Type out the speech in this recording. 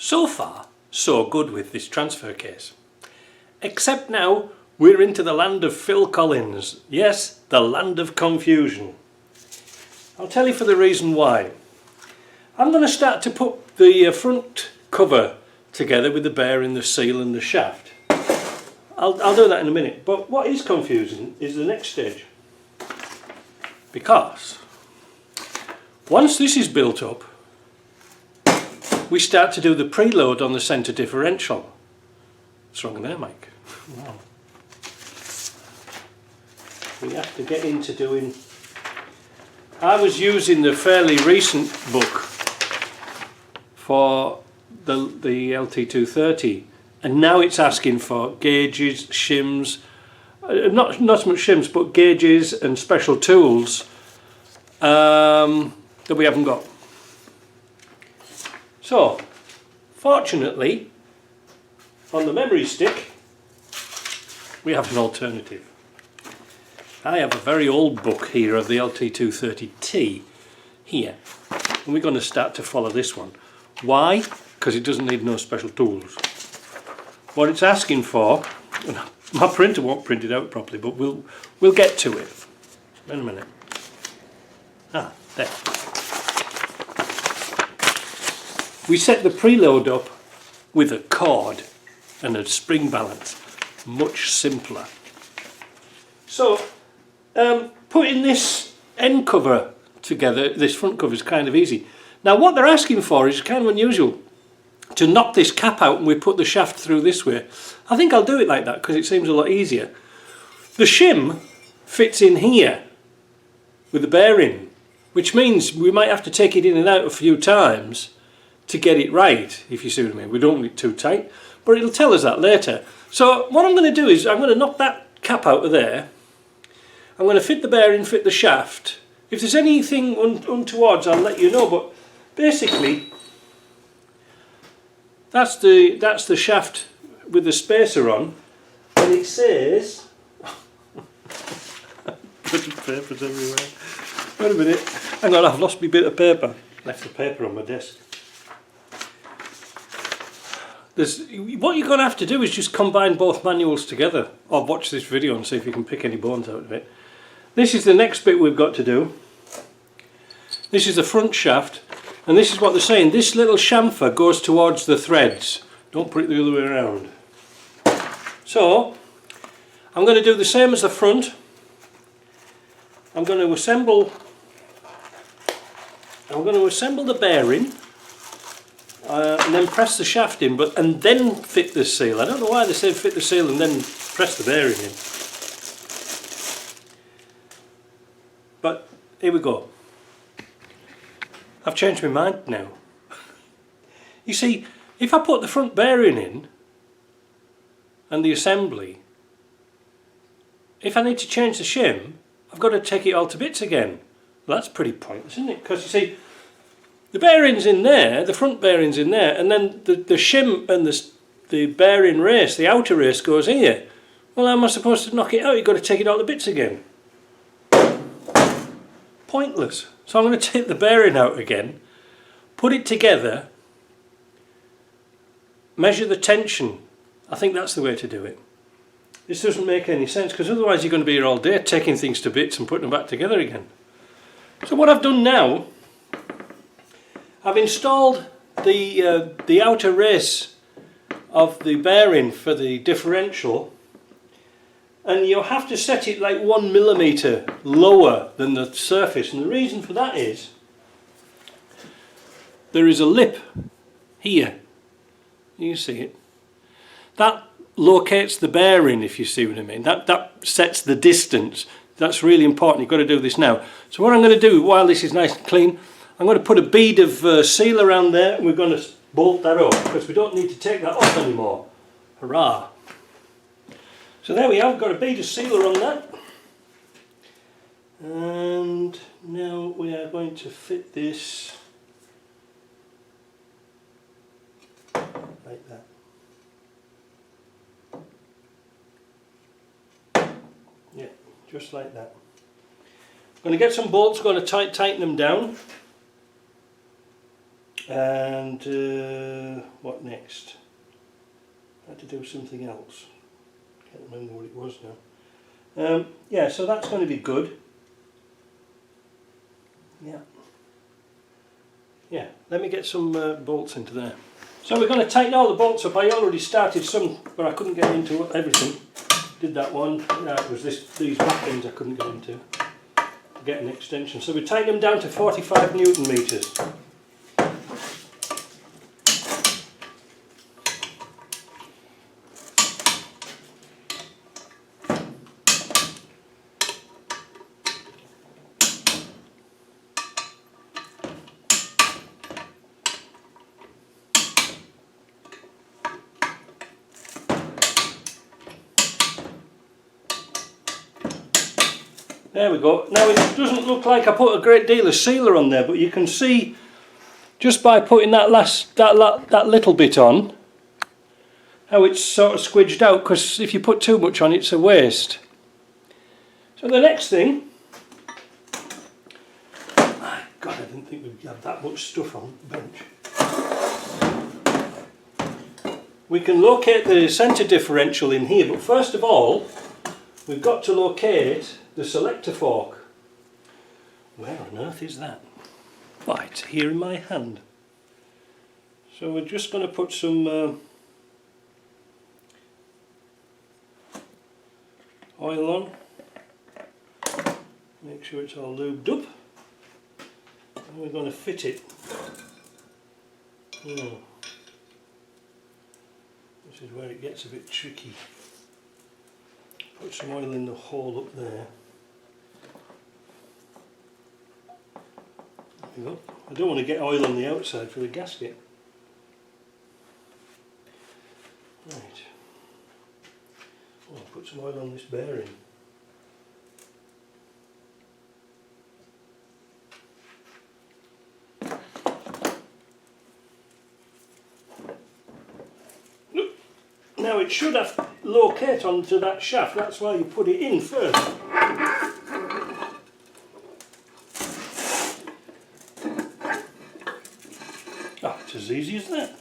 So far, so good with this transfer case. Except now, we're into the land of Phil Collins. Yes, the land of confusion. I'll tell you for the reason why. I'm going to start to put the front cover together with the bearing, the seal and the shaft. I'll do that in a minute, but what is confusing is the next stage. Because once this is built up, we start to do the preload on the centre differential. What's wrong there, Mike? Wow. We have to get into doing... I was using the fairly recent book for the LT230, and now it's asking for gauges, shims, not so much shims, but gauges and special tools that we haven't got. So, fortunately, on the memory stick, we have an alternative. I have a very old book here of the LT230T here, and we're going to start to follow this one. Why? Because it doesn't need no special tools. What it's asking for, my printer won't print it out properly, but we'll get to it. Wait a minute. Ah, there. We set the preload up with a cord and a spring balance. Much simpler. So, putting this end cover together, this front cover, is kind of easy. Now what they're asking for is kind of unusual. To knock this cap out and we put the shaft through this way. I think I'll do it like that because it seems a lot easier. The shim fits in here with the bearing, which means we might have to take it in and out a few times to get it right, if you see what I mean. We don't want it too tight, but it'll tell us that later. So what I'm going to do is I'm going to knock that cap out of there. I'm going to fit the bearing, fit the shaft. If there's anything untowards, I'll let you know, but basically that's the shaft with the spacer on, and it says papers everywhere. Wait a minute, hang on, I've lost my bit of paper. Left the paper on my desk. What you're going to have to do is just combine both manuals together, or watch this video and see if you can pick any bones out of it. This is the next bit we've got to do. This is the front shaft, and this is what they're saying. This little chamfer goes towards the threads. Don't put it the other way around. So, I'm going to do the same as the front. I'm going to assemble the bearing. And then press the shaft in, and then fit the seal. I don't know why they say fit the seal and then press the bearing in. But here we go. I've changed my mind now. You see, if I put the front bearing in and the assembly, if I need to change the shim, I've got to take it all to bits again. Well, that's pretty pointless, isn't it? Because you see, the bearing's in there, the front bearing's in there, and then the shim and the bearing race, the outer race, goes here. Well, how am I supposed to knock it out? You've got to take it all to bits again. Pointless. So I'm going to take the bearing out again, put it together, measure the tension. I think that's the way to do it. This doesn't make any sense, because otherwise you're going to be here all day taking things to bits and putting them back together again. So what I've done now, I've installed the outer race of the bearing for the differential, and you'll have to set it like 1 millimetre lower than the surface, and the reason for that is there is a lip here. You see it? That locates the bearing, if you see what I mean. That sets the distance. That's really important. You've got to do this now. So what I'm going to do while this is nice and clean, I'm going to put a bead of seal around there, and we're going to bolt that up because we don't need to take that off anymore. Hurrah! So there we have got a bead of sealer on that, and now we are going to fit this like that. Yeah, just like that. I'm going to get some bolts, going to tighten them down. And what next? I had to do something else. Can't remember what it was now. Yeah, so that's going to be good. Yeah, let me get some bolts into there. So we're going to tighten all the bolts up. I already started some, but I couldn't get into everything. Did that one. It was these back ends I couldn't get into to get an extension. So we tightened them down to 45 Newton meters. There we go. Now it doesn't look like I put a great deal of sealer on there, but you can see just by putting that little bit on how it's sort of squidged out, because if you put too much on it's a waste. So the next thing, God, I didn't think we'd have that much stuff on the bench. We can locate the centre differential in here, but first of all we've got to locate the selector fork. Where on earth is that? Right, it's here in my hand. So we're just going to put some oil on. Make sure it's all lubed up. And we're going to fit it. This is where it gets a bit tricky. Put some oil in the hole up there. There we go. I don't want to get oil on the outside for the gasket. Right. Oh, I'll put some oil on this bearing. Now it should have locate onto that shaft, that's why you put it in first. Oh, it's as easy as that.